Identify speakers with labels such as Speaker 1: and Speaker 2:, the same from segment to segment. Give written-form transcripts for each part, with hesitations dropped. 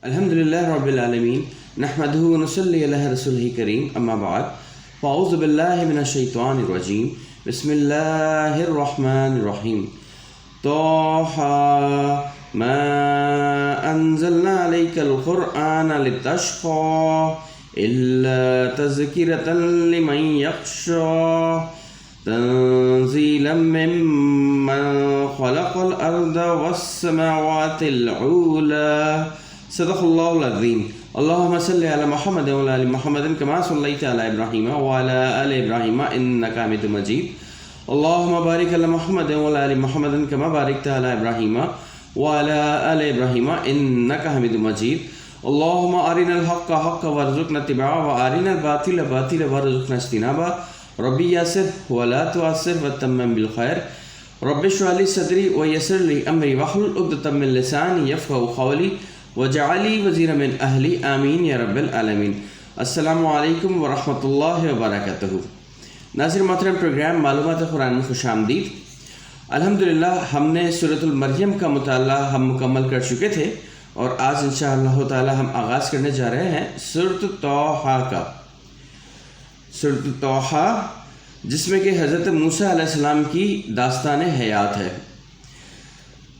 Speaker 1: الحمدللہ رب العالمین نحمدہ ونصلی علی رسولہ کریم اما بعد فاعوذ باللہ من الشیطان الرجیم بسم اللہ الرحمن الرحیم طٰہٰ ما انزلنا علیک القرآن لتشقى الا تذکرۃ لمن یخشی تنزیلا ممن خلق الارض والسماوات العلی صدق اللہ العظیم اللہم صلی علی محمد وعلی آل محمد کما صلیت علی ابراہیم وعلی آل ابراہیم انک حمید مجید اللہم بارک علی محمد وعلی آل محمد کما بارکت علی ابراہیم وعلی آل ابراہیم انک حمید مجید اللہم ارنا الحق حقا وارزقنا اتباعہ وارنا الباطل باطلا وارزقنا اجتنابہ ربی یسر ولا تعسر وتمم بالخیر رب اشرح لی صدری ویسر لی امری واحلل عقدۃ من لسانی یفقہوا قولی وجعلی وزیر من اہلی آمین یا رب العالمین۔ السلام علیکم ورحمۃ اللہ وبرکاتہ۔ ناظرین محترم، پروگرام معلومات قرآن میں خوش آمدید۔ الحمدللہ ہم نے سورۃ المریم کا مطالعہ ہم مکمل کر چکے تھے اور آج انشاءاللہ تعالی ہم آغاز کرنے جا رہے ہیں سورۃ طٰہٰ کا، سورۃ طٰہٰ جس میں کہ حضرت موسیٰ علیہ السلام کی داستان حیات ہے۔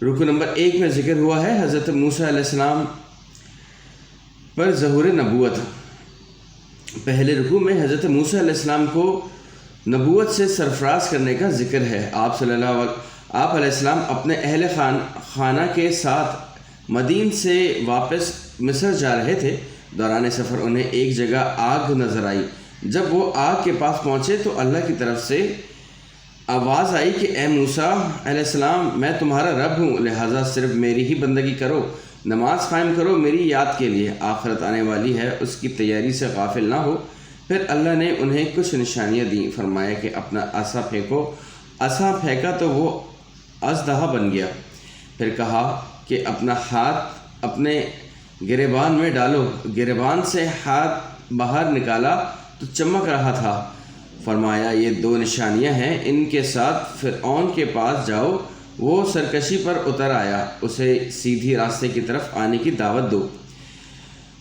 Speaker 1: رکو نمبر 1 میں ذکر ہوا ہے حضرت موسیٰ علیہ السلام پر ظہور نبوت۔ پہلے رکو میں حضرت موسیٰ علیہ السلام کو نبوت سے سرفراز کرنے کا ذکر ہے۔ آپ علیہ السلام اپنے اہل خانہ کے ساتھ مدین سے واپس مصر جا رہے تھے۔ دوران سفر انہیں ایک جگہ آگ نظر آئی۔ جب وہ آگ کے پاس پہنچے تو اللہ کی طرف سے آواز آئی کہ اے موسیٰ علیہ السلام، میں تمہارا رب ہوں، لہٰذا صرف میری ہی بندگی کرو، نماز قائم کرو میری یاد کے لیے، آخرت آنے والی ہے، اس کی تیاری سے غافل نہ ہو۔ پھر اللہ نے انہیں کچھ نشانیاں دیں، فرمایا کہ اپنا عصا پھینکو۔ عصا پھینکا تو وہ اژدہا بن گیا۔ پھر کہا کہ اپنا ہاتھ اپنے گریبان میں ڈالو۔ گریبان سے ہاتھ باہر نکالا تو چمک رہا تھا۔ فرمایا یہ 2 نشانیاں ہیں، ان کے ساتھ فرعون کے پاس جاؤ، وہ سرکشی پر اتر آیا، اسے سیدھی راستے کی طرف آنے کی دعوت دو۔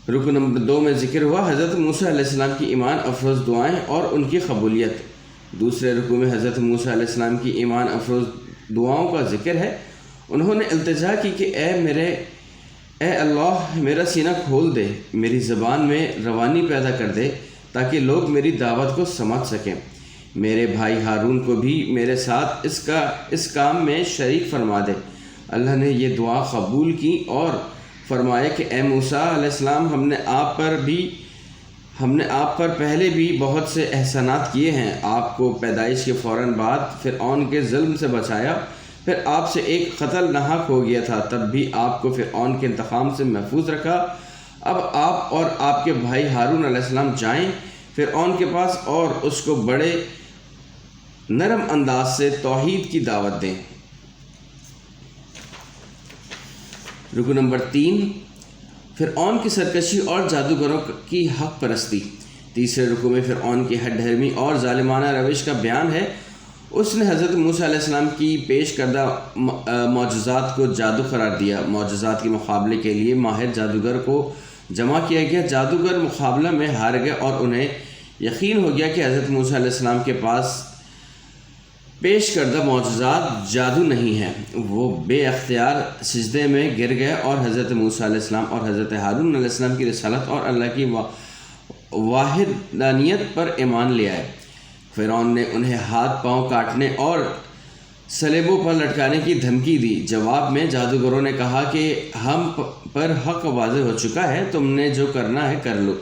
Speaker 1: رکن نمبر 2 میں ذکر ہوا حضرت موسیٰ علیہ السلام کی ایمان افروز دعائیں اور ان کی قبولیت۔ دوسرے رکوع میں حضرت موسیٰ علیہ السلام کی ایمان افروز دعاؤں کا ذکر ہے۔ انہوں نے التجا کی کہ اے اللہ میرا سینہ کھول دے، میری زبان میں روانی پیدا کر دے تاکہ لوگ میری دعوت کو سمجھ سکیں، میرے بھائی ہارون کو بھی میرے ساتھ اس کام میں شریک فرما دے۔ اللہ نے یہ دعا قبول کی اور فرمایا کہ اے موسیٰ علیہ السلام، ہم نے آپ پر پہلے بھی بہت سے احسانات کیے ہیں۔ آپ کو پیدائش کے فوراً بعد فرعون کے ظلم سے بچایا، پھر آپ سے ایک قتل ناحق ہو گیا تھا، تب بھی آپ کو فرعون کے انتقام سے محفوظ رکھا۔ اب آپ اور آپ کے بھائی ہارون علیہ السلام جائیں فرعون کے پاس اور اس کو بڑے نرم انداز سے توحید کی دعوت دیں۔ رکن نمبر 3 فرعون کی سرکشی اور جادوگروں کی حق پرستی۔ تیسرے رکوع میں فرعون کی ہٹ دھرمی اور ظالمانہ روش کا بیان ہے۔ اس نے حضرت موسیٰ علیہ السلام کی پیش کردہ معجزات کو جادو قرار دیا۔ معجزات کے مقابلے کے لیے ماہر جادوگر کو جمع کیا گیا۔ جادوگر مقابلہ میں ہار گئے اور انہیں یقین ہو گیا کہ حضرت موسیٰ علیہ السلام کے پاس پیش کردہ معجزات جادو نہیں ہیں۔ وہ بے اختیار سجدے میں گر گئے اور حضرت موسیٰ علیہ السلام اور حضرت ہارون علیہ السلام کی رسالت اور اللہ کی واحدانیت پر ایمان لے آئے۔ فرعون نے انہیں ہاتھ پاؤں کاٹنے اور صلیبوں پر لٹکانے کی دھمکی دی۔ جواب میں جادوگروں نے کہا کہ ہم پر حق واضح ہو چکا ہے، تم نے جو کرنا ہے کر لو،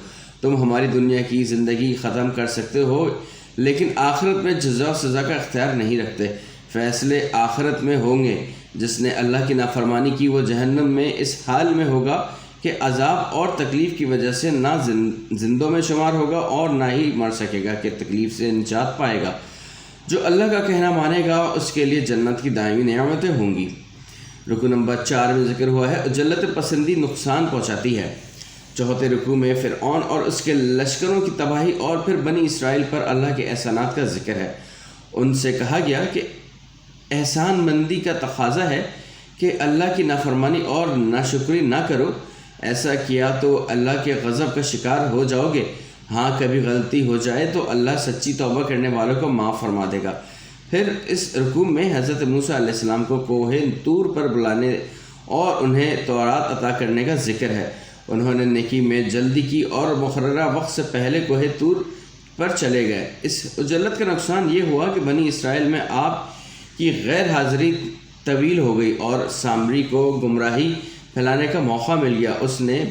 Speaker 1: تم ہماری دنیا کی زندگی ختم کر سکتے ہو لیکن آخرت میں جزا و سزا کا اختیار نہیں رکھتے۔ فیصلے آخرت میں ہوں گے۔ جس نے اللہ کی نافرمانی کی وہ جہنم میں اس حال میں ہوگا کہ عذاب اور تکلیف کی وجہ سے نہ زندوں میں شمار ہوگا اور نہ ہی مر سکے گا کہ تکلیف سے نجات پائے گا۔ جو اللہ کا کہنا مانے گا اس کے لیے جنت کی دائمی نعمتیں ہوں گی۔ رکوع نمبر 4 میں ذکر ہوا ہے اجلت پسندی نقصان پہنچاتی ہے۔ چوتھے رکوع میں فرعون اور اس کے لشکروں کی تباہی اور پھر بنی اسرائیل پر اللہ کے احسانات کا ذکر ہے۔ ان سے کہا گیا کہ احسان مندی کا تقاضا ہے کہ اللہ کی نافرمانی اور ناشکری نہ کرو۔ ایسا کیا تو اللہ کے غضب کا شکار ہو جاؤ گے۔ ہاں کبھی غلطی ہو جائے تو اللہ سچی توبہ کرنے والوں کو معاف فرما دے گا۔ پھر اس رکوع میں حضرت موسیٰ علیہ السلام کو کوہ طور پر بلانے اور انہیں تورات عطا کرنے کا ذکر ہے۔ انہوں نے نیکی میں جلدی کی اور مقررہ وقت سے پہلے کوہ طور پر چلے گئے۔ اس عجلت کا نقصان یہ ہوا کہ بنی اسرائیل میں آپ کی غیر حاضری طویل ہو گئی اور سامری کو گمراہی پھیلانے کا موقع مل گیا۔ اس نے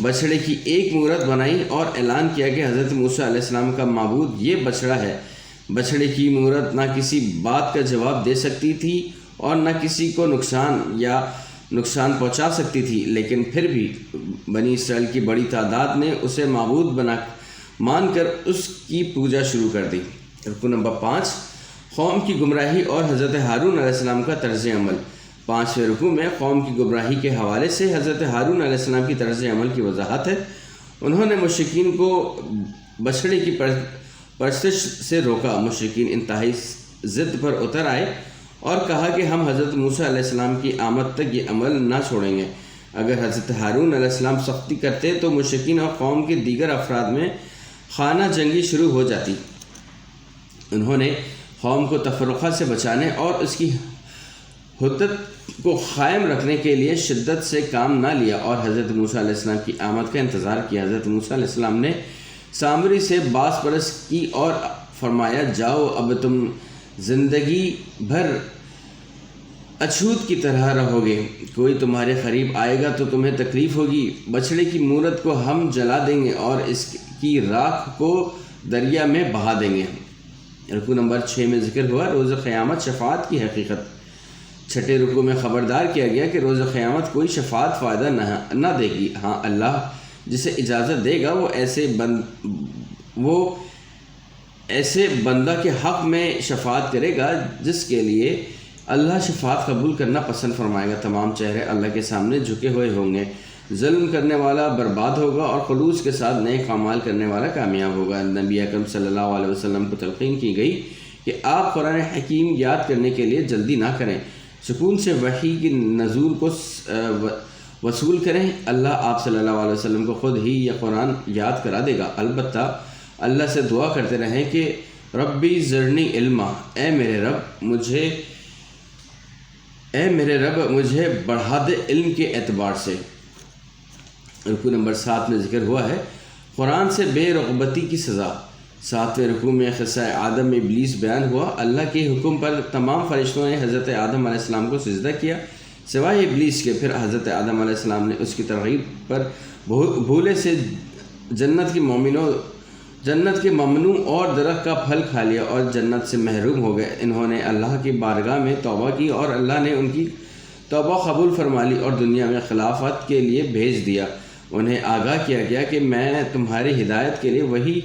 Speaker 1: بچڑے کی ایک مورت بنائی اور اعلان کیا کہ حضرت موسیٰ علیہ السلام کا معبود یہ بچڑا ہے۔ بچڑے کی مورت نہ کسی بات کا جواب دے سکتی تھی اور نہ کسی کو نقصان پہنچا سکتی تھی، لیکن پھر بھی بنی اسرائیل کی بڑی تعداد نے اسے معبود مان کر اس کی پوجا شروع کر دی۔ رکن نمبر 5، قوم کی گمراہی اور حضرت ہارون علیہ السلام کا طرز عمل۔ 5ویں رکوع میں قوم کی گمراہی کے حوالے سے حضرت ہارون علیہ السلام کی طرز عمل کی وضاحت ہے۔ انہوں نے مشرکین کو بچڑے کی پرستش سے روکا۔ مشرکین انتہائی ضد پر اتر آئے اور کہا کہ ہم حضرت موسیٰ علیہ السلام کی آمد تک یہ عمل نہ چھوڑیں گے۔ اگر حضرت ہارون علیہ السلام سختی کرتے تو مشرکین اور قوم کے دیگر افراد میں خانہ جنگی شروع ہو جاتی۔ انہوں نے قوم کو تفرقہ سے بچانے اور اس کی حدت کو قائم رکھنے کے لیے شدت سے کام نہ لیا اور حضرت موسیٰ علیہ السلام کی آمد کا انتظار کیا۔ حضرت موسیٰ علیہ السلام نے سامری سے باس پرست کی اور فرمایا، جاؤ اب تم زندگی بھر اچھوت کی طرح رہو گے، کوئی تمہارے قریب آئے گا تو تمہیں تکلیف ہوگی۔ بچڑے کی مورت کو ہم جلا دیں گے اور اس کی راکھ کو دریا میں بہا دیں گے۔ رکوع نمبر 6 میں ذکر ہوا روز قیامت شفاعت کی حقیقت۔ 6 رکوع میں خبردار کیا گیا کہ روز قیامت کوئی شفاعت فائدہ نہ دے گی۔ ہاں اللہ جسے اجازت دے گا وہ ایسے بندہ کے حق میں شفاعت کرے گا جس کے لیے اللہ شفاعت قبول کرنا پسند فرمائے گا۔ تمام چہرے اللہ کے سامنے جھکے ہوئے ہوں گے۔ ظلم کرنے والا برباد ہوگا اور خلوص کے ساتھ نیک اعمال کرنے والا کامیاب ہوگا۔ نبی اکرم صلی اللہ علیہ وسلم کو تلقین کی گئی کہ آپ قرآن حکیم یاد کرنے کے لیے جلدی نہ کریں، سکون سے وحی کی نزول کو وصول کریں۔ اللہ آپ صلی اللہ علیہ وسلم کو خود ہی یہ قرآن یاد کرا دے گا۔ البتہ اللہ سے دعا کرتے رہیں کہ ربی زرنی علما، اے میرے رب مجھے بڑھا دے علم کے اعتبار سے۔ رکوع نمبر 7 میں ذکر ہوا ہے قرآن سے بے رغبتی کی سزا۔ 7ویں رکوع میں قصہ آدم میں ابلیس بیان ہوا۔ اللہ کے حکم پر تمام فرشتوں نے حضرت آدم علیہ السلام کو سجدہ کیا سوائے ابلیس کے۔ پھر حضرت آدم علیہ السلام نے اس کی ترغیب پر بھولے سے جنت کے ممنوع اور درخت کا پھل کھا لیا اور جنت سے محروم ہو گئے۔ انہوں نے اللہ کی بارگاہ میں توبہ کی اور اللہ نے ان کی توبہ قبول فرما لی اور دنیا میں خلافت کے لیے بھیج دیا۔ انہیں آگاہ کیا گیا کہ میں تمہاری ہدایت کے لیے وحی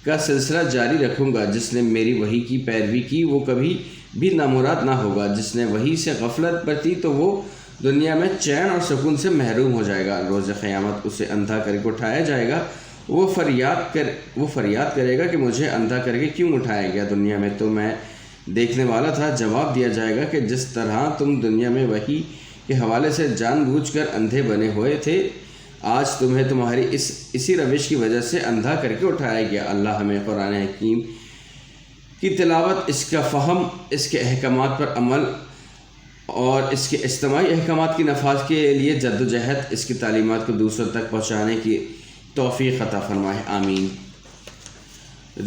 Speaker 1: کا سلسلہ جاری رکھوں گا۔ جس نے میری وحی کی پیروی کی وہ کبھی بھی نامراد نہ ہوگا۔ جس نے وحی سے غفلت برتی تو وہ دنیا میں چین اور سکون سے محروم ہو جائے گا۔ روز قیامت اسے اندھا کر کے اٹھایا جائے گا۔ وہ فریاد کرے گا کہ مجھے اندھا کر کے کیوں اٹھایا گیا؟ دنیا میں تو میں دیکھنے والا تھا۔ جواب دیا جائے گا کہ جس طرح تم دنیا میں وحی کے حوالے سے جان بوجھ کر اندھے بنے ہوئے تھے، آج تمہیں تمہاری اسی روش کی وجہ سے اندھا کر کے اٹھایا گیا۔ اللہ ہمیں قرآن حکیم کی تلاوت، اس کا فہم، اس کے احکامات پر عمل اور اس کے اجتماعی احکامات کی نفاذ کے لیے جد و جہد، اس کی تعلیمات کو دوسروں تک پہنچانے کی توفیق عطا فرمائے، آمین۔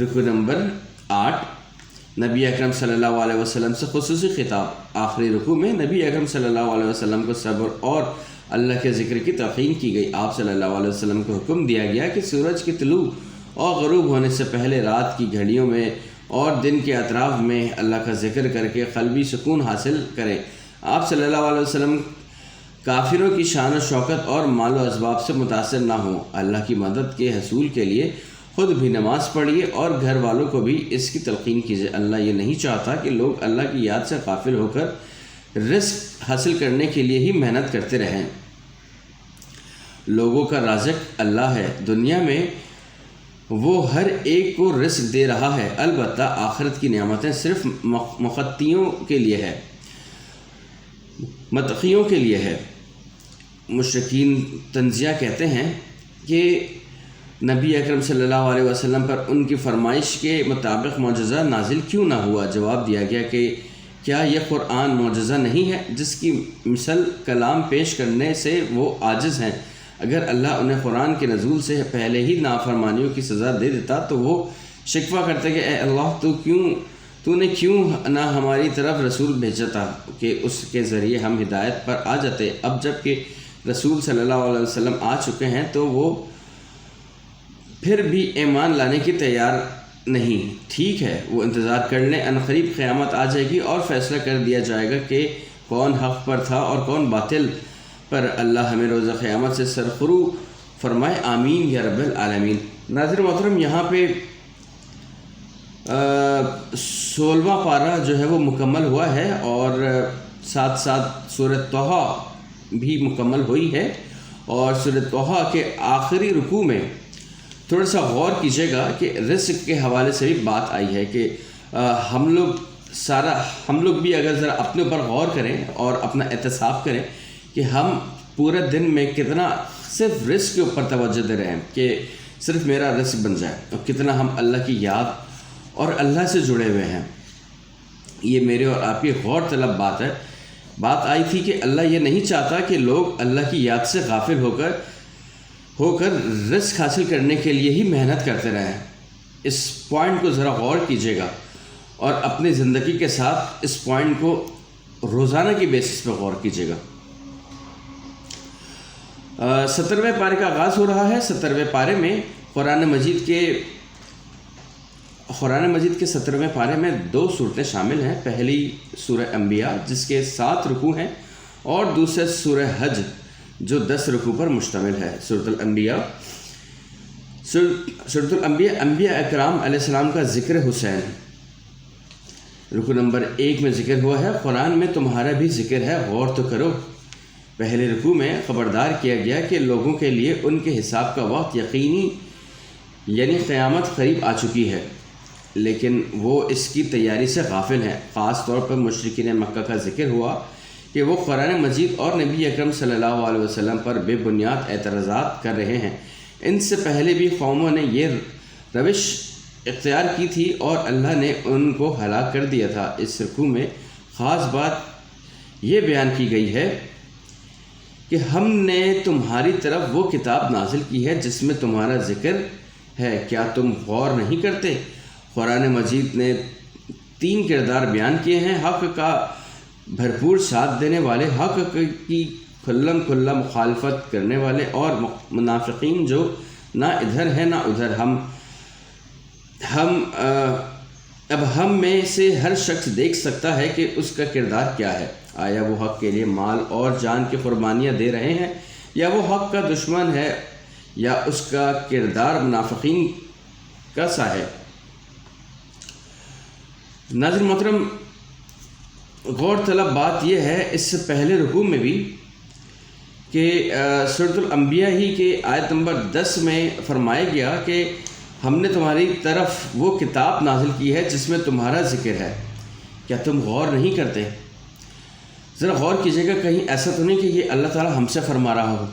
Speaker 1: رکوع نمبر 8، نبی اکرم صلی اللہ علیہ وسلم سے خصوصی خطاب۔ آخری رکوع میں نبی اکرم صلی اللہ علیہ وسلم کو صبر اور اللہ کے ذکر کی تلقین کی گئی۔ آپ صلی اللہ علیہ وسلم کو حکم دیا گیا کہ سورج کے طلوع اور غروب ہونے سے پہلے رات کی گھڑیوں میں اور دن کے اطراف میں اللہ کا ذکر کر کے قلبی سکون حاصل کریں۔ آپ صلی اللہ علیہ وسلم کافروں کی شان و شوکت اور مال و اسباب سے متاثر نہ ہوں۔ اللہ کی مدد کے حصول کے لیے خود بھی نماز پڑھیے اور گھر والوں کو بھی اس کی تلقین کیجیے۔ اللہ یہ نہیں چاہتا کہ لوگ اللہ کی یاد سے غافل ہو کر رزق حاصل کرنے کے لیے ہی محنت کرتے رہیں۔ لوگوں کا رازق اللہ ہے۔ دنیا میں وہ ہر ایک کو رزق دے رہا ہے، البتہ آخرت کی نعمتیں صرف متقیوں کے لیے ہے۔ مشرکین تنزیہ کہتے ہیں کہ نبی اکرم صلی اللہ علیہ وسلم پر ان کی فرمائش کے مطابق معجزہ نازل کیوں نہ ہوا؟ جواب دیا گیا کہ کیا یہ قرآن معجزہ نہیں ہے جس کی مثل کلام پیش کرنے سے وہ عاجز ہیں؟ اگر اللہ انہیں قرآن کے نزول سے پہلے ہی نافرمانیوں کی سزا دے دیتا تو وہ شکوہ کرتے کہ اے اللہ تو نے کیوں نہ ہماری طرف رسول بھیجا تھا کہ اس کے ذریعے ہم ہدایت پر آ جاتے۔ اب جب کہ رسول صلی اللہ علیہ وسلم آ چکے ہیں تو وہ پھر بھی ایمان لانے کی تیار نہیں۔ ٹھیک ہے، وہ انتظار کر لیں، عنقریب قیامت آ جائے گی اور فیصلہ کر دیا جائے گا کہ کون حق پر تھا اور کون باطل پر۔ اللہ ہمیں روزہ قیامت سے سرخرو فرمائے، آمین یا رب العالمین۔ ناظر محترم، یہاں پہ 16واں پارہ جو ہے وہ مکمل ہوا ہے اور ساتھ ساتھ سورۃ طٰہٰ بھی مکمل ہوئی ہے، اور سورۃ طٰہٰ کے آخری رکوع میں تھوڑا سا غور کیجیے گا کہ رزق کے حوالے سے بھی بات آئی ہے کہ ہم لوگ بھی اگر ذرا اپنے اوپر غور کریں اور اپنا احتساب کریں کہ ہم پورے دن میں کتنا صرف رزق کے اوپر توجہ دے رہے ہیں کہ صرف میرا رزق بن جائے، اور کتنا ہم اللہ کی یاد اور اللہ سے جڑے ہوئے ہیں۔ یہ میرے اور آپ کی غور طلب بات ہے۔ بات آئی تھی کہ اللہ یہ نہیں چاہتا کہ لوگ اللہ کی یاد سے غافل ہو کر رزق حاصل کرنے کے لیے ہی محنت کرتے رہیں۔ اس پوائنٹ کو ذرا غور کیجیے گا اور اپنی زندگی کے ساتھ اس پوائنٹ کو روزانہ کی بیسس پہ غور کیجیے گا۔ 17ویں پارے کا آغاز ہو رہا ہے۔ 17ویں پارے میں قرآن مجید کے 17ویں پارے میں 2 صورتیں شامل ہیں۔ پہلی سورہ انبیاء جس کے 7 رکوع ہیں، اور دوسرے سورہ حج جو 10 رکوع پر مشتمل ہے۔ سورۃ الانبیاء انبیاء اکرام علیہ السلام کا ذکر حسین، رکوع نمبر 1 میں ذکر ہوا ہے۔ قرآن میں تمہارا بھی ذکر ہے، غور تو کرو۔ پہلے رکوع میں خبردار کیا گیا کہ لوگوں کے لیے ان کے حساب کا وقت یقینی یعنی قیامت قریب آ چکی ہے، لیکن وہ اس کی تیاری سے غافل ہیں۔ خاص طور پر مشرکین مکہ کا ذکر ہوا کہ وہ قرآن مجید اور نبی اکرم صلی اللہ علیہ وسلم پر بے بنیاد اعتراضات کر رہے ہیں۔ ان سے پہلے بھی قوموں نے یہ روش اختیار کی تھی اور اللہ نے ان کو ہلاک کر دیا تھا۔ اس رکوع میں خاص بات یہ بیان کی گئی ہے کہ ہم نے تمہاری طرف وہ کتاب نازل کی ہے جس میں تمہارا ذکر ہے، کیا تم غور نہیں کرتے؟ قرآن مجید نے 3 کردار بیان کیے ہیں: حق کا بھرپور ساتھ دینے والے، حق کی کھلم کھلا مخالفت کرنے والے، اور منافقین جو نہ ادھر ہے نہ ادھر۔ اب ہم میں سے ہر شخص دیکھ سکتا ہے کہ اس کا کردار کیا ہے۔ آیا وہ حق کے لیے مال اور جان کی قربانیاں دے رہے ہیں، یا وہ حق کا دشمن ہے، یا اس کا کردار منافقین کا سا ہے۔ ناظر محترم، غور طلب بات یہ ہے اس سے پہلے رکوع میں بھی کہ سورۃ الانبیاء ہی کے آیت نمبر 10 میں فرمایا گیا کہ ہم نے تمہاری طرف وہ کتاب نازل کی ہے جس میں تمہارا ذکر ہے، کیا تم غور نہیں کرتے؟ ذرا غور کیجیے گا، کہیں ایسا تو نہیں کہ یہ اللہ تعالیٰ ہم سے فرما رہا ہو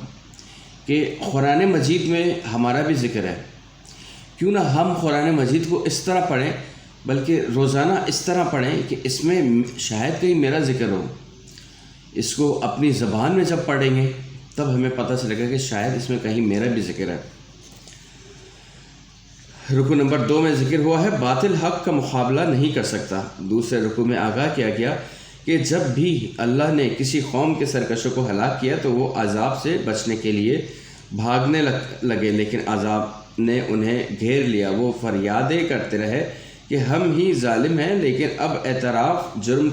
Speaker 1: کہ قرآن مجید میں ہمارا بھی ذکر ہے، کیوں نہ ہم قرآن مجید کو اس طرح پڑھیں، بلکہ روزانہ اس طرح پڑھیں کہ اس میں شاید کہیں میرا ذکر ہو۔ اس کو اپنی زبان میں جب پڑھیں گے تب ہمیں پتہ چلے گا کہ شاید اس میں کہیں میرا بھی ذکر ہے۔ رکوع نمبر 2 میں ذکر ہوا ہے باطل حق کا مقابلہ نہیں کر سکتا۔ دوسرے رکوع میں آگاہ کیا گیا کہ جب بھی اللہ نے کسی قوم کے سرکشوں کو ہلاک کیا تو وہ عذاب سے بچنے کے لیے بھاگنے لگے، لیکن عذاب نے انہیں گھیر لیا۔ وہ فریادیں کرتے رہے کہ ہم ہی ظالم ہیں، لیکن اب اعتراف جرم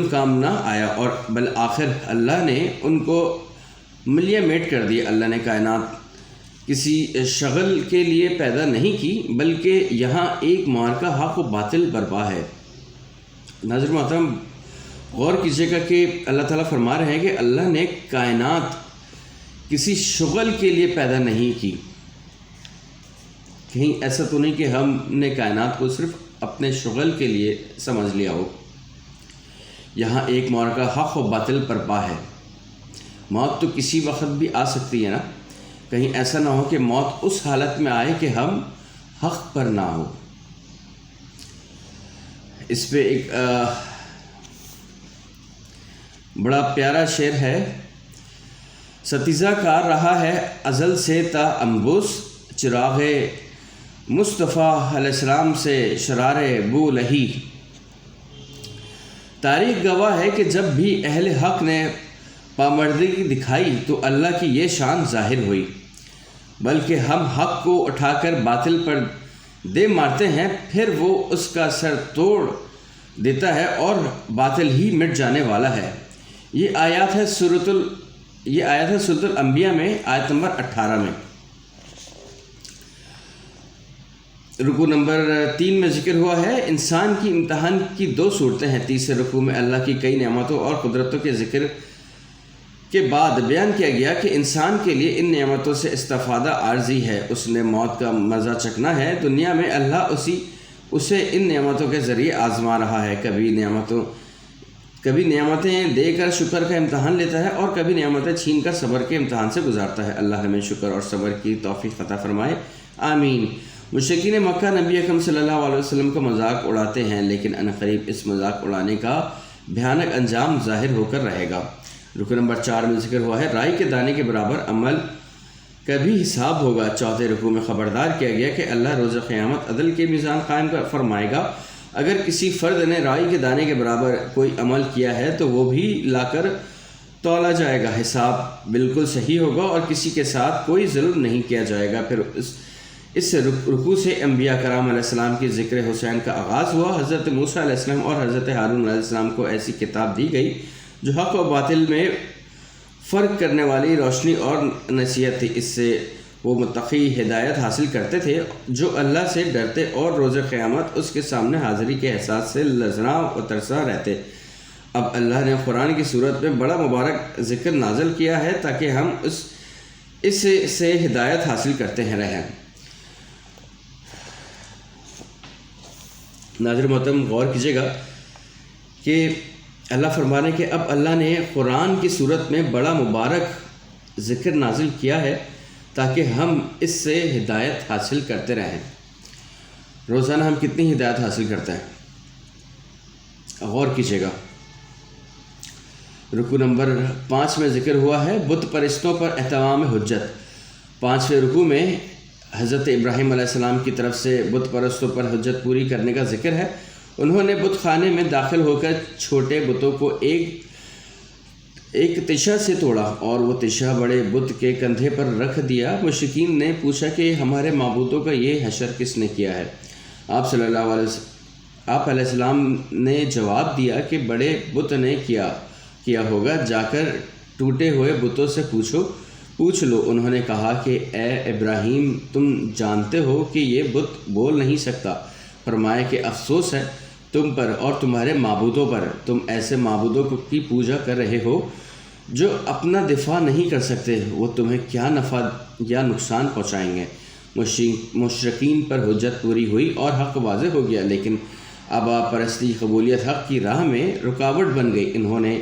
Speaker 1: کام نہ آیا، اور بالآخر اللہ نے ان کو ملیہ میٹ کر دیا۔ اللہ نے کائنات کسی شغل کے لیے پیدا نہیں کی، بلکہ یہاں ایک معرکہ حق و باطل برپا ہے۔ ناظر محترم، غور کیجیے گا کہ اللہ تعالیٰ فرما رہے ہیں کہ اللہ نے کائنات کسی شغل کے لیے پیدا نہیں کی۔ کہیں ایسا تو نہیں کہ ہم نے کائنات کو صرف اپنے شغل کے لیے سمجھ لیا ہو، یہاں ایک معرکہ حق و باطل پر پا ہے۔ موت تو کسی وقت بھی آ سکتی ہے نا، کہیں ایسا نہ ہو کہ موت اس حالت میں آئے کہ ہم حق پر نہ ہو۔ اس پہ ایک بڑا پیارا شعر ہے، ستیزہ کار رہا ہے ازل سے تا انبوس، چراغ مصطفیٰ علیہ السلام سے شرار بو لہی۔ تاریخ گواہ ہے کہ جب بھی اہل حق نے پامردگی دکھائی تو اللہ کی یہ شان ظاہر ہوئی، بلکہ ہم حق کو اٹھا کر باطل پر دے مارتے ہیں، پھر وہ اس کا سر توڑ دیتا ہے اور باطل ہی مٹ جانے والا ہے۔ یہ آیات ہے سورۃ الانبیاء میں، آیت نمبر 18 میں۔ رکوع نمبر 3 میں ذکر ہوا ہے انسان کی امتحان کی 2 صورتیں ہیں۔ تیسرے رکوع میں اللہ کی کئی نعمتوں اور قدرتوں کے ذکر کے بعد بیان کیا گیا کہ انسان کے لیے ان نعمتوں سے استفادہ عارضی ہے، اس نے موت کا مزہ چکھنا ہے۔ دنیا میں اللہ اسے ان نعمتوں کے ذریعے آزما رہا ہے، کبھی نعمتیں دے کر شکر کا امتحان لیتا ہے اور کبھی نعمتیں چھین کر صبر کے امتحان سے گزارتا ہے۔ اللہ ہمیں شکر اور صبر کی توفیق عطا فرمائے، آمین۔ مشرکین مکہ نبی اکرم صلی اللہ علیہ وسلم کا مذاق اڑاتے ہیں، لیکن عنقریب اس مذاق اڑانے کا بھیانک انجام ظاہر ہو کر رہے گا۔ رکن نمبر 4 میں ذکر ہوا ہے رائی کے دانے کے برابر عمل کا بھی حساب ہوگا۔ چوتھے رکوع میں خبردار کیا گیا کہ اللہ روز قیامت عدل کے میزان قائم فرمائے گا۔ اگر کسی فرد نے رائی کے دانے کے برابر کوئی عمل کیا ہے تو وہ بھی لا کر تولا جائے گا، حساب بالکل صحیح ہوگا اور کسی کے ساتھ کوئی ظلم نہیں کیا جائے گا۔ پھر اس رکوع سے انبیاء کرام علیہ السلام کی ذکر حسین کا آغاز ہوا۔ حضرت موسیٰ علیہ السلام اور حضرت ہارون علیہ السلام کو ایسی کتاب دی گئی جو حق و باطل میں فرق کرنے والی روشنی اور نصیحت تھی۔ اس سے وہ متقی ہدایت حاصل کرتے تھے جو اللہ سے ڈرتے اور روز قیامت اس کے سامنے حاضری کے احساس سے لرزاں و ترساں رہتے۔ اب اللہ نے قرآن کی صورت میں بڑا مبارک ذکر نازل کیا ہے تاکہ ہم اس سے ہدایت حاصل کرتے رہیں۔ ناظر محترم غور کیجیے گا کہ اللہ فرمانے کہ اب اللہ نے قرآن کی صورت میں بڑا مبارک ذکر نازل کیا ہے تاکہ ہم اس سے ہدایت حاصل کرتے رہیں۔ روزانہ ہم کتنی ہدایت حاصل کرتے ہیں، غور کیجیے گا۔ رکوع نمبر 5 میں ذکر ہوا ہے بت پرستوں پر اہتمام حجت۔ 5ویں رکوع میں حضرت ابراہیم علیہ السلام کی طرف سے بت پرستوں پر حجت پوری کرنے کا ذکر ہے۔ انہوں نے بت خانے میں داخل ہو کر چھوٹے بتوں کو ایک تشہ سے توڑا اور وہ تشہ بڑے بت کے کندھے پر رکھ دیا۔ مشرکین نے پوچھا کہ ہمارے معبودوں کا یہ حشر کس نے کیا ہے؟ آپ علیہ السلام نے جواب دیا کہ بڑے بت نے کیا ہوگا، جا کر ٹوٹے ہوئے بتوں سے پوچھ لو۔ انہوں نے کہا کہ اے ابراہیم، تم جانتے ہو کہ یہ بت بول نہیں سکتا۔ فرمایا کہ افسوس ہے تم پر اور تمہارے معبودوں پر، تم ایسے معبودوں کی پوجا کر رہے ہو جو اپنا دفاع نہیں کر سکتے، وہ تمہیں کیا نفع یا نقصان پہنچائیں گے۔ مشرکین پر حجت پوری ہوئی اور حق واضح ہو گیا، لیکن آبا پرستی قبولیت حق کی راہ میں رکاوٹ بن گئی۔ انہوں نے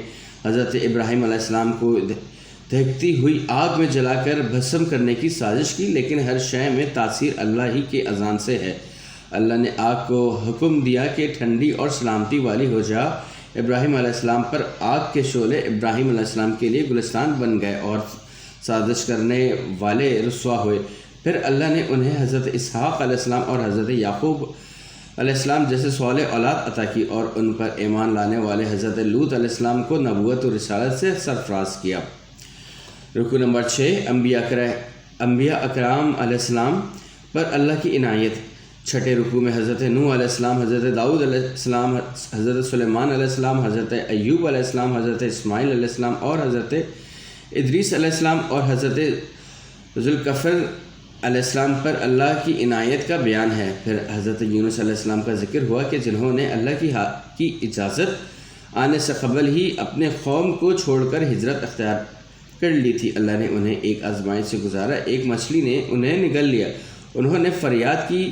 Speaker 1: حضرت ابراہیم علیہ السلام کو دہکتی ہوئی آگ میں جلا کر بھسم کرنے کی سازش کی، لیکن ہر شے میں تاثیر اللہ ہی کے اذان سے ہے۔ اللہ نے آگ کو حکم دیا کہ ٹھنڈی اور سلامتی والی ہو جا۔ ابراہیم علیہ السلام پر آگ کے شعلے ابراہیم علیہ السلام کے لیے گلستان بن گئے اور سازش کرنے والے رسوا ہوئے۔ پھر اللہ نے انہیں حضرت اسحاق علیہ السلام اور حضرت یعقوب علیہ السلام جیسے صالح اولاد عطا کی اور ان پر ایمان لانے والے حضرت لوط علیہ السلام کو نبوت و رسالت سے سرفراز کیا۔ رکوع نمبر 6 انبیاء اکرام علیہ السلام پر اللہ کی عنایت۔ 6 رکوع میں حضرت نوح علیہ السلام، حضرت داؤد علیہ السلام، حضرت سلیمان علیہ السلام، حضرت ایوب علیہ السلام، حضرت اسماعیل علیہ السلام اور حضرت ادریس علیہ السلام اور حضرت ذوالکفل علیہ السلام پر اللہ کی عنایت کا بیان ہے۔ پھر حضرت یونس علیہ السلام کا ذکر ہوا کہ جنہوں نے اللہ کی اجازت آنے سے قبل ہی اپنے قوم کو چھوڑ کر ہجرت اختیار کر لی تھی۔ اللہ نے انہیں ایک آزمائش سے گزارا، ایک مچھلی نے انہیں نگل لیا۔ انہوں نے فریاد کی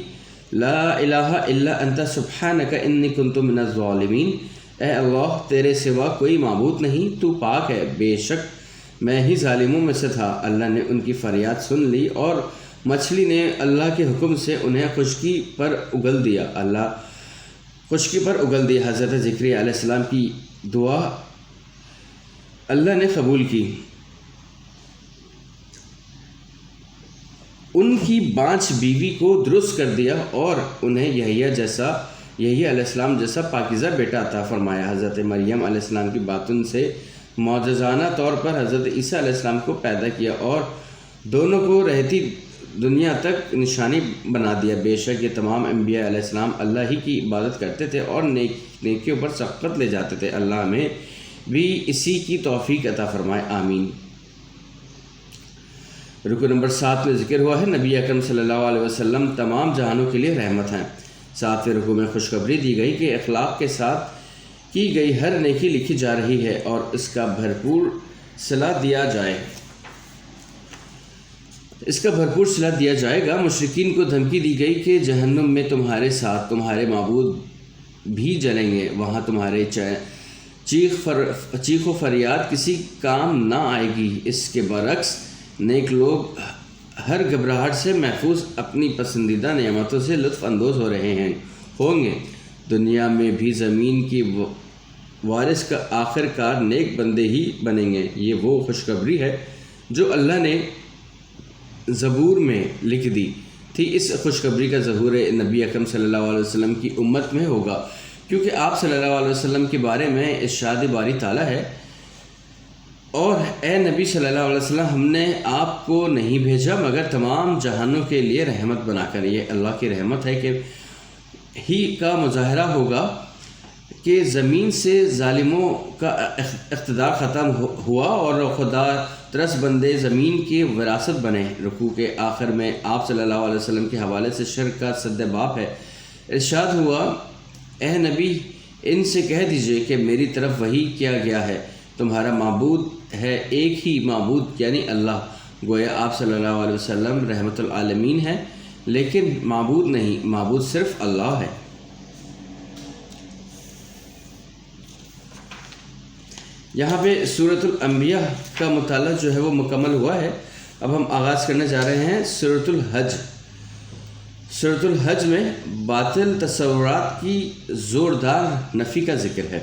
Speaker 1: لا الہ الا انت سبحانک انی کنت من الظالمین۔ اے اللہ تیرے سوا کوئی معبود نہیں، تو پاک ہے، بے شک میں ہی ظالموں میں سے تھا۔ اللہ نے ان کی فریاد سن لی اور مچھلی نے اللہ کے حکم سے انہیں خشکی پر اگل دیا۔ حضرت زکریا علیہ السلام کی دعا اللہ نے قبول کی۔ ان کی بانجھ بیوی کو درست کر دیا اور انہیں یحییٰ علیہ السلام جیسا پاکیزہ بیٹا عطا فرمایا۔ حضرت مریم علیہ السلام کی باتوں سے معجزانہ طور پر حضرت عیسیٰ علیہ السلام کو پیدا کیا اور دونوں کو رہتی دنیا تک نشانی بنا دیا۔ بے شک یہ تمام انبیاء علیہ السلام اللہ ہی کی عبادت کرتے تھے اور نیکیوں پر سبقت لے جاتے تھے۔ اللہ ہمیں بھی اسی کی توفیق عطا فرمائے، آمین۔ رکو نمبر 7 میں ذکر ہوا ہے نبی اکرم صلی اللہ علیہ وسلم تمام جہانوں کے لیے رحمت ہیں۔ 7ویں رکو میں خوشخبری دی گئی کہ اخلاق کے ساتھ کی گئی ہر نیکی لکھی جا رہی ہے اور اس کا بھرپور صلہ دیا جائے گا۔ مشرکین کو دھمکی دی گئی کہ جہنم میں تمہارے ساتھ تمہارے معبود بھی جلیں گے، وہاں تمہارے چیخ و فریاد کسی کام نہ آئے گی۔ اس کے برعکس نیک لوگ ہر گھبراہٹ سے محفوظ اپنی پسندیدہ نعمتوں سے لطف اندوز ہوں گے۔ دنیا میں بھی زمین کی وارث کا آخر کار نیک بندے ہی بنیں گے۔ یہ وہ خوشخبری ہے جو اللہ نے زبور میں لکھ دی تھی۔ اس خوشخبری کا ظہور نبی اکرم صلی اللہ علیہ وسلم کی امت میں ہوگا، کیونکہ آپ صلی اللہ علیہ وسلم کے بارے میں ارشاد باری تعالیٰ ہے، اور اے نبی صلی اللہ علیہ وسلم ہم نے آپ کو نہیں بھیجا مگر تمام جہانوں کے لیے رحمت بنا کر۔ یہ اللہ کی رحمت ہے کہ ہی کا مظاہرہ ہوگا کہ زمین سے ظالموں کا اقتدار ختم ہوا اور خدا ترس بندے زمین کی وراثت بنے۔ رکوع کے آخر میں آپ صلی اللہ علیہ وسلم کے حوالے سے شرک کا سد باب ہے۔ ارشاد ہوا، اے نبی ان سے کہہ دیجئے کہ میری طرف وحی کیا گیا ہے، تمہارا معبود ہے ایک ہی معبود یعنی اللہ۔ گویا آپ صلی اللہ علیہ وسلم رحمت العالمین ہے، لیکن معبود نہیں، معبود صرف اللہ ہے۔ یہاں پہ سورۃ الانبیاء کا مطالعہ جو ہے وہ مکمل ہوا ہے۔ اب ہم آغاز کرنے جا رہے ہیں سورۃ الحج۔ سورۃ الحج میں باطل تصورات کی زوردار نفی کا ذکر ہے۔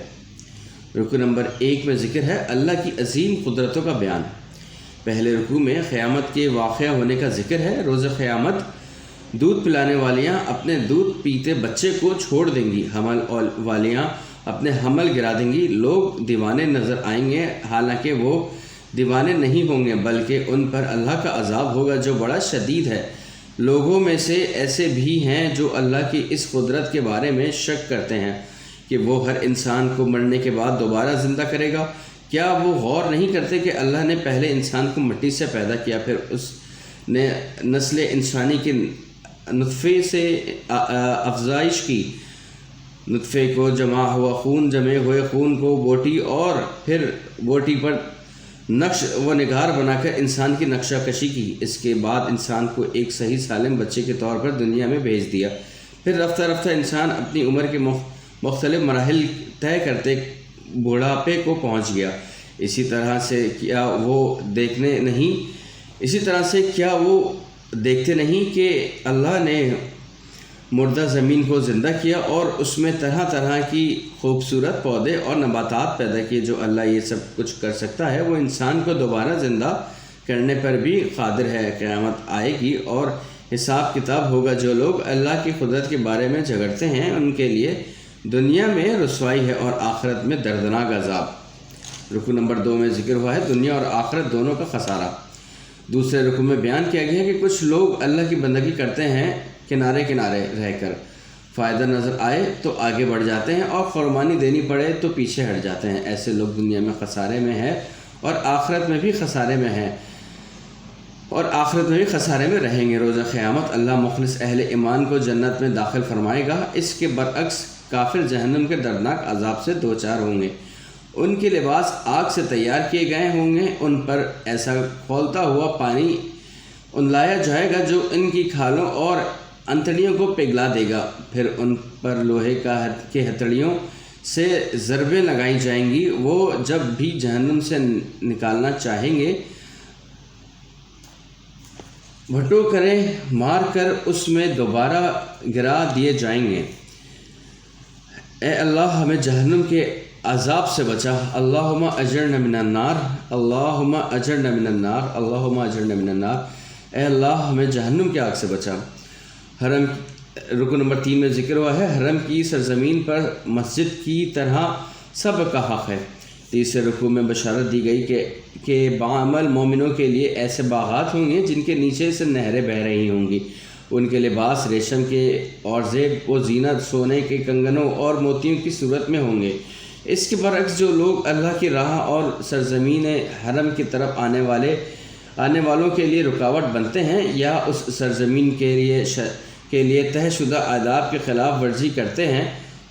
Speaker 1: رکوع نمبر 1 میں ذکر ہے اللہ کی عظیم قدرتوں کا بیان۔ پہلے رکوع میں قیامت کے واقعہ ہونے کا ذکر ہے۔ روز قیامت دودھ پلانے والیاں اپنے دودھ پیتے بچے کو چھوڑ دیں گی، حمل والیاں اپنے حمل گرا دیں گی۔ لوگ دیوانے نظر آئیں گے، حالانکہ وہ دیوانے نہیں ہوں گے، بلکہ ان پر اللہ کا عذاب ہوگا جو بڑا شدید ہے۔ لوگوں میں سے ایسے بھی ہیں جو اللہ کی اس قدرت کے بارے میں شک کرتے ہیں کہ وہ ہر انسان کو مرنے کے بعد دوبارہ زندہ کرے گا۔ کیا وہ غور نہیں کرتے کہ اللہ نے پہلے انسان کو مٹی سے پیدا کیا، پھر اس نے نسل انسانی کے نطفے سے افزائش کی، نطفے کو جمع ہوا خون، جمے ہوئے خون کو بوٹی اور پھر بوٹی پر نقش و نگار بنا کر انسان کی نقشہ کشی کی۔ اس کے بعد انسان کو ایک صحیح سالم بچے کے طور پر دنیا میں بھیج دیا۔ پھر رفتہ رفتہ انسان اپنی عمر کے مختلف مراحل طے کرتے بوڑھاپے کو پہنچ گیا۔ اسی طرح سے کیا وہ دیکھتے نہیں کہ اللہ نے مردہ زمین کو زندہ کیا اور اس میں طرح طرح کی خوبصورت پودے اور نباتات پیدا کیے۔ جو اللہ یہ سب کچھ کر سکتا ہے وہ انسان کو دوبارہ زندہ کرنے پر بھی قادر ہے۔ قیامت آئے گی اور حساب کتاب ہوگا۔ جو لوگ اللہ کی قدرت کے بارے میں جھگڑتے ہیں ان کے لیے دنیا میں رسوائی ہے اور آخرت میں دردناک عذاب۔ رکوع نمبر 2 میں ذکر ہوا ہے دنیا اور آخرت دونوں کا خسارہ۔ دوسرے رکوع میں بیان کیا گیا ہے کہ کچھ لوگ اللہ کی بندگی کرتے ہیں، کنارے کنارے رہ کر فائدہ نظر آئے تو آگے بڑھ جاتے ہیں اور قربانی دینی پڑے تو پیچھے ہٹ جاتے ہیں۔ ایسے لوگ دنیا میں خسارے میں ہیں اور آخرت میں بھی خسارے میں ہیں اور آخرت میں بھی خسارے میں رہیں گے۔ روز قیامت اللہ مخلص اہل ایمان کو جنت میں داخل فرمائے گا۔ اس کے برعکس کافر جہنم کے دردناک عذاب سے دوچار ہوں گے۔ ان کے لباس آگ سے تیار کیے گئے ہوں گے، ان پر ایسا کھولتا ہوا پانی لایا جائے گا جو ان کی کھالوں اور انتڑیوں کو پگھلا دے گا۔ پھر ان پر لوہے کے ہتھیلیوں سے ضربیں لگائی جائیں گی، وہ جب بھی جہنم سے نکالنا چاہیں گے بھٹو کرے مار کر اس میں دوبارہ گرا دیے جائیں گے۔ اے اللہ ہمیں جہنم کے عذاب سے بچا، اللہم اجرنا من النار، اللہم اجرنا من النار، اللہم اجرنا من النار۔ اے اللہ ہمیں جہنم کے آگ سے بچا۔ حرم رکن نمبر 3 میں ذکر ہوا ہے، حرم کی سرزمین پر مسجد کی طرح سب کا حق ہے۔ تیسرے رکوع میں بشارت دی گئی کہ باعمل مومنوں کے لیے ایسے باغات ہوں گے جن کے نیچے سے نہریں بہہ رہی ہوں گی، ان کے لباس ریشم کے اور زیب و زینت سونے کے کنگنوں اور موتیوں کی صورت میں ہوں گے۔ اس کے برعکس جو لوگ اللہ کی راہ اور سرزمین حرم کی طرف آنے والوں کے لیے رکاوٹ بنتے ہیں یا اس سرزمین کے لیے طے شدہ آداب کی خلاف ورزی کرتے ہیں،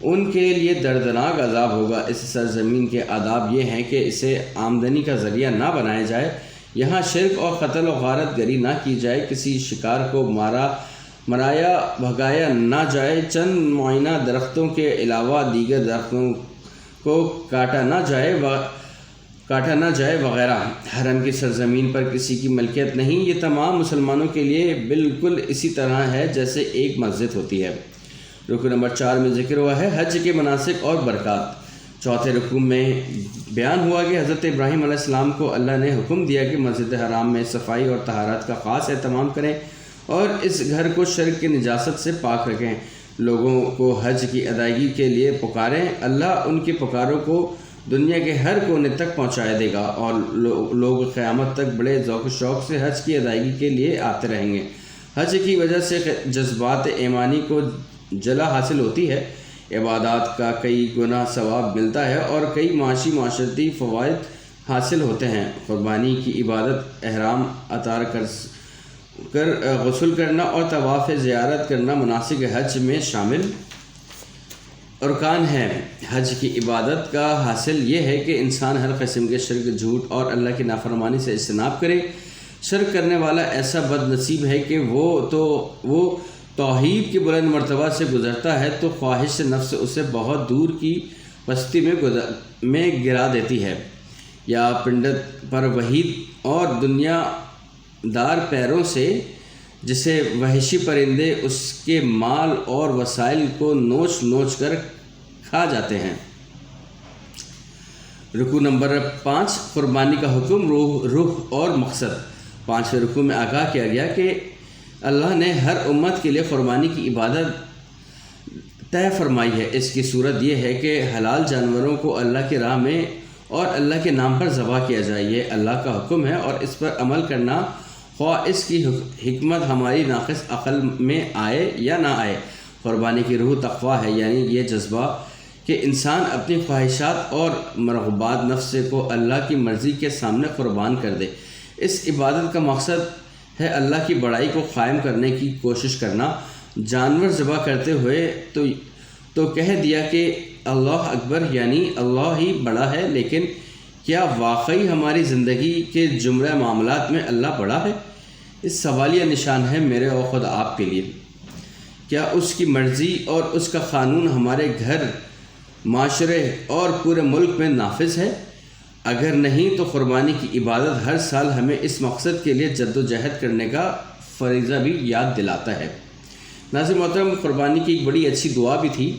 Speaker 1: ان کے لیے دردناک عذاب ہوگا۔ اس سرزمین کے آداب یہ ہیں کہ اسے آمدنی کا ذریعہ نہ بنایا جائے، یہاں شرک اور قتل و غارت گری نہ کی جائے، کسی شکار کو مرایا بھگایا نہ جائے، چند معینہ درختوں کے علاوہ دیگر درختوں کو کاٹا نہ جائے وغیرہ۔ حرم کی سرزمین پر کسی کی ملکیت نہیں، یہ تمام مسلمانوں کے لیے بالکل اسی طرح ہے جیسے ایک مسجد ہوتی ہے۔ رکوع نمبر 4 میں ذکر ہوا ہے حج کے مناسک اور برکات۔ چوتھے رکوع میں بیان ہوا کہ حضرت ابراہیم علیہ السلام کو اللہ نے حکم دیا کہ مسجد حرام میں صفائی اور طہارت کا خاص اہتمام کریں اور اس گھر کو شرک کی نجاست سے پاک رکھیں، لوگوں کو حج کی ادائیگی کے لیے پکاریں، اللہ ان کی پکاروں کو دنیا کے ہر کونے تک پہنچایا دے گا اور لوگ قیامت تک بڑے ذوق و شوق سے حج کی ادائیگی کے لیے آتے رہیں گے۔ حج کی وجہ سے جذبات ایمانی کو جلا حاصل ہوتی ہے، عبادات کا کئی گنا ثواب ملتا ہے اور کئی معاشرتی فوائد حاصل ہوتے ہیں۔ قربانی کی عبادت احرام اتار کر غسل کرنا اور طواف زیارت کرنا مناسک حج میں شامل ارکان ہے۔ حج کی عبادت کا حاصل یہ ہے کہ انسان ہر قسم کے شرک، جھوٹ اور اللہ کی نافرمانی سے اجتناب کرے۔ شرک کرنے والا ایسا بد نصیب ہے کہ وہ توحید کی بلند مرتبہ سے گزرتا ہے تو خواہش نفس اسے بہت دور کی پستی میں گرا دیتی ہے، یا پنڈت پر وحید اور دنیا دار پیروں سے جسے وحشی پرندے اس کے مال اور وسائل کو نوچ نوچ کر کھا جاتے ہیں۔ رکوع نمبر 5 قربانی کا حکم، روح اور مقصد۔ 5ویں رکوع میں آگاہ کیا گیا کہ اللہ نے ہر امت کے لیے قربانی کی عبادت طے فرمائی ہے۔ اس کی صورت یہ ہے کہ حلال جانوروں کو اللہ کی راہ میں اور اللہ کے نام پر ذبح کیا جائے، یہ اللہ کا حکم ہے اور اس پر عمل کرنا خواہ اس کی حکمت ہماری ناقص عقل میں آئے یا نہ آئے۔ قربانی کی روح تقویٰ ہے، یعنی یہ جذبہ کہ انسان اپنی خواہشات اور مرغوبات نفس کو اللہ کی مرضی کے سامنے قربان کر دے۔ اس عبادت کا مقصد ہے اللہ کی بڑائی کو قائم کرنے کی کوشش کرنا۔ جانور ذبح کرتے ہوئے تو کہہ دیا کہ اللہ اکبر، یعنی اللہ ہی بڑا ہے، لیکن کیا واقعی ہماری زندگی کے جملہ معاملات میں اللہ بڑا ہے؟ اس سوالیہ نشان ہے میرے اور خود آپ کے لیے۔ کیا اس کی مرضی اور اس کا قانون ہمارے گھر، معاشرے اور پورے ملک میں نافذ ہے؟ اگر نہیں تو قربانی کی عبادت ہر سال ہمیں اس مقصد کے لیے جد و جہد کرنے کا فریضہ بھی یاد دلاتا ہے۔ ناظرین محترم، قربانی کی ایک بڑی اچھی دعا بھی تھی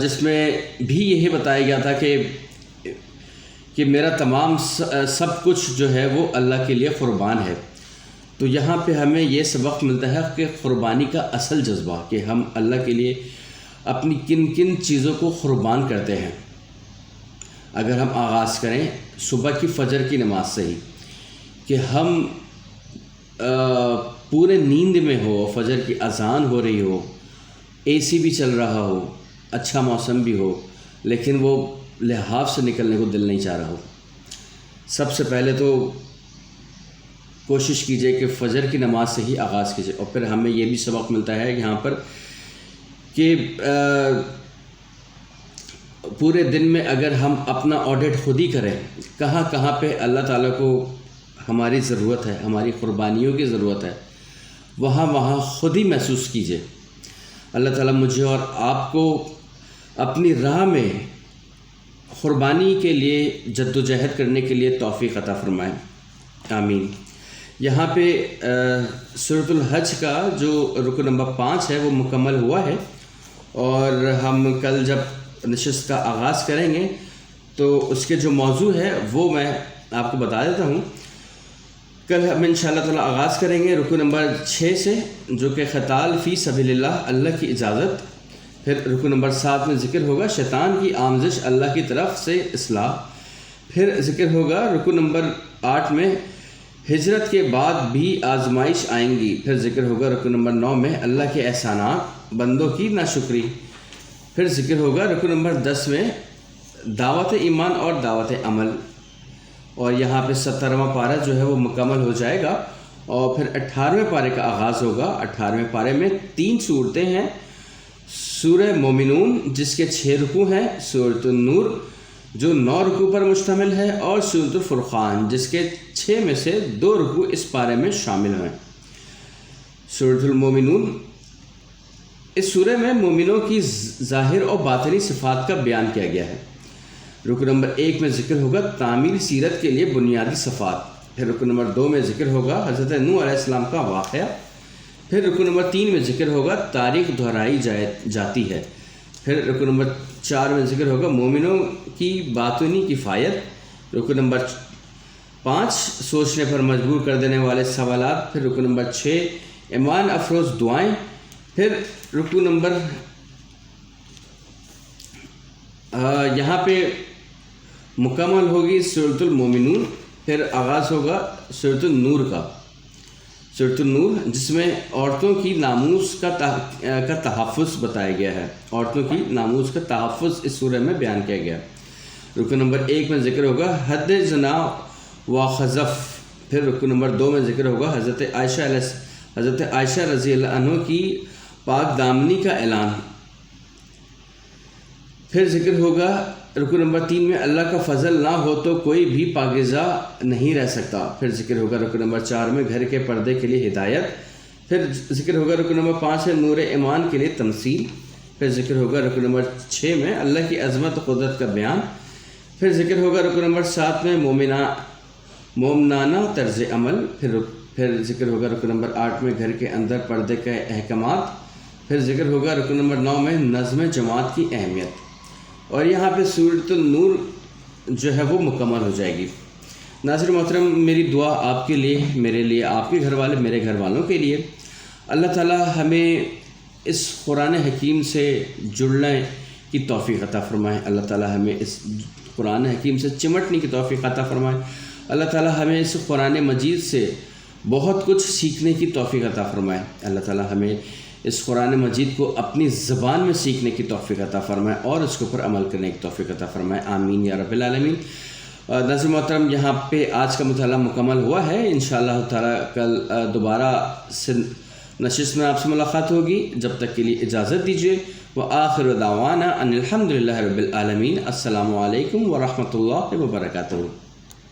Speaker 1: جس میں بھی یہی بتایا گیا تھا کہ میرا تمام سب کچھ جو ہے وہ اللہ کے لیے قربان ہے۔ تو یہاں پہ ہمیں یہ سبق ملتا ہے کہ قربانی کا اصل جذبہ کہ ہم اللہ کے لیے اپنی کن کن چیزوں کو قربان کرتے ہیں۔ اگر ہم آغاز کریں صبح کی فجر کی نماز سے ہی، کہ ہم پورے نیند میں ہو، فجر کی اذان ہو رہی ہو، اے سی بھی چل رہا ہو، اچھا موسم بھی ہو، لیکن وہ لحاف سے نکلنے کو دل نہیں چاہ رہا ہو، سب سے پہلے تو کوشش کیجئے کہ فجر کی نماز سے ہی آغاز کیجئے۔ اور پھر ہمیں یہ بھی سبق ملتا ہے یہاں پر کہ پورے دن میں اگر ہم اپنا آڈٹ خود ہی کریں، کہاں کہاں پہ اللہ تعالیٰ کو ہماری ضرورت ہے، ہماری قربانیوں کی ضرورت ہے، وہاں خود ہی محسوس کیجئے۔ اللہ تعالیٰ مجھے اور آپ کو اپنی راہ میں قربانی کے لیے جد و جہد کرنے کے لیے توفیق عطا فرمائے، آمین۔ یہاں پہ سورۃ الحج کا جو رکن نمبر 5 ہے وہ مکمل ہوا ہے، اور ہم کل جب نشست کا آغاز کریں گے تو اس کے جو موضوع ہے وہ میں آپ کو بتا دیتا ہوں۔ کل ہم انشاءاللہ تعالی آغاز کریں گے رکن نمبر 6 سے، جو کہ قتال فی سبیل اللہ کی اجازت۔ پھر رکن نمبر 7 میں ذکر ہوگا شیطان کی آموزش اللہ کی طرف سے اصلاح۔ پھر ذکر ہوگا رکن نمبر 8 میں ہجرت کے بعد بھی آزمائش آئیں گی۔ پھر ذکر ہوگا رکن نمبر 9 میں اللہ کے احسانات، بندوں کی ناشکری۔ پھر ذکر ہوگا رکن نمبر 10 میں دعوت ایمان اور دعوت عمل، اور یہاں پہ 17واں پارہ جو ہے وہ مکمل ہو جائے گا، اور پھر 18ویں پارے کا آغاز ہوگا۔ 18ویں پارے میں 3 صورتیں ہیں، سورہ مومنون جس کے 6 رکوع ہیں، سورۃ النور جو 9 رکوع پر مشتمل ہے، اور سورۃ الفرقان جس کے 6 میں سے 2 رکوع اس پارے میں شامل ہیں۔ سورۃ المومنون، اس سورہ میں مومنوں کی ظاہر اور باطنی صفات کا بیان کیا گیا ہے۔ رکن نمبر 1 میں ذکر ہوگا تعمیل سیرت کے لیے بنیادی صفات۔ پھر رکن نمبر 2 میں ذکر ہوگا حضرت نوح علیہ السلام کا واقعہ۔ پھر رکن نمبر 3 میں ذکر ہوگا تاریخ دہرائی جاتی ہے۔ پھر رکن نمبر 4 میں ذکر ہوگا مومنوں کی باطنی کفایت۔ رکن نمبر 5 سوچنے پر مجبور کر دینے والے سوالات۔ پھر رکن نمبر 6 ایمان افروز دعائیں۔ پھر رکن نمبر یہاں پہ مکمل ہوگی سورۃ المومنون۔ پھر آغاز ہوگا سورۃ النور کا، سورۃ النور جس میں عورتوں کی ناموس کا تحفظ بتایا گیا ہے۔ عورتوں کی ناموس کا تحفظ اس سورہ میں بیان کیا گیا۔ رکن نمبر 1 میں ذکر ہوگا حد زنا و خذف۔ پھر رکن نمبر 2 میں ذکر ہوگا حضرت عائشہ رضی اللہ عنہ کی پاک دامنی کا اعلان۔ پھر ذکر ہوگا رکن نمبر 3 میں اللہ کا فضل نہ ہو تو کوئی بھی پاکیزہ نہیں رہ سکتا۔ پھر ذکر ہوگا رکن نمبر 4 میں گھر کے پردے کے لیے ہدایت۔ پھر ذکر ہوگا رکن نمبر 5 میں نور ایمان کے لیے تمثیل۔ پھر ذکر ہوگا رکن نمبر 6 میں اللہ کی عظمت و قدرت کا بیان۔ پھر ذکر ہوگا رکن نمبر 7 میں مومنانہ طرز عمل۔ پھر ذکر ہوگا رکن نمبر 8 میں گھر کے اندر پردے کے احکامات۔ پھر ذکر ہوگا رکن نمبر 9 میں نظم جماعت کی اہمیت، اور یہاں پہ سورۃ النور جو ہے وہ مکمل ہو جائے گی۔ ناظرین محترم، میری دعا آپ کے لیے، میرے لیے، آپ کے گھر والے، میرے گھر والوں کے لیے، اللہ تعالی ہمیں اس قرآن حکیم سے جڑنے کی توفیق عطا فرمائے۔ اللہ تعالی ہمیں اس قرآن حکیم سے چمٹنے کی توفیق عطا فرمائے۔ اللہ تعالی ہمیں اس قرآن مجید سے بہت کچھ سیکھنے کی توفیق عطا فرمائے۔ اللہ تعالی ہمیں اس قرآن مجید کو اپنی زبان میں سیکھنے کی توفیق عطا فرمائے اور اس کے اوپر عمل کرنے کی توفیق عطا فرمائے، آمین یا رب العالمین۔ ناظرین محترم، یہاں پہ آج کا مطالعہ مکمل ہوا ہے۔ انشاءاللہ تعالی کل دوبارہ نشست میں آپ سے ملاقات ہوگی۔ جب تک کے لیے اجازت دیجیے۔ وآخر دعوانا ان الحمد للہ رب العالمین۔ السلام علیکم ورحمۃ اللہ وبرکاتہ۔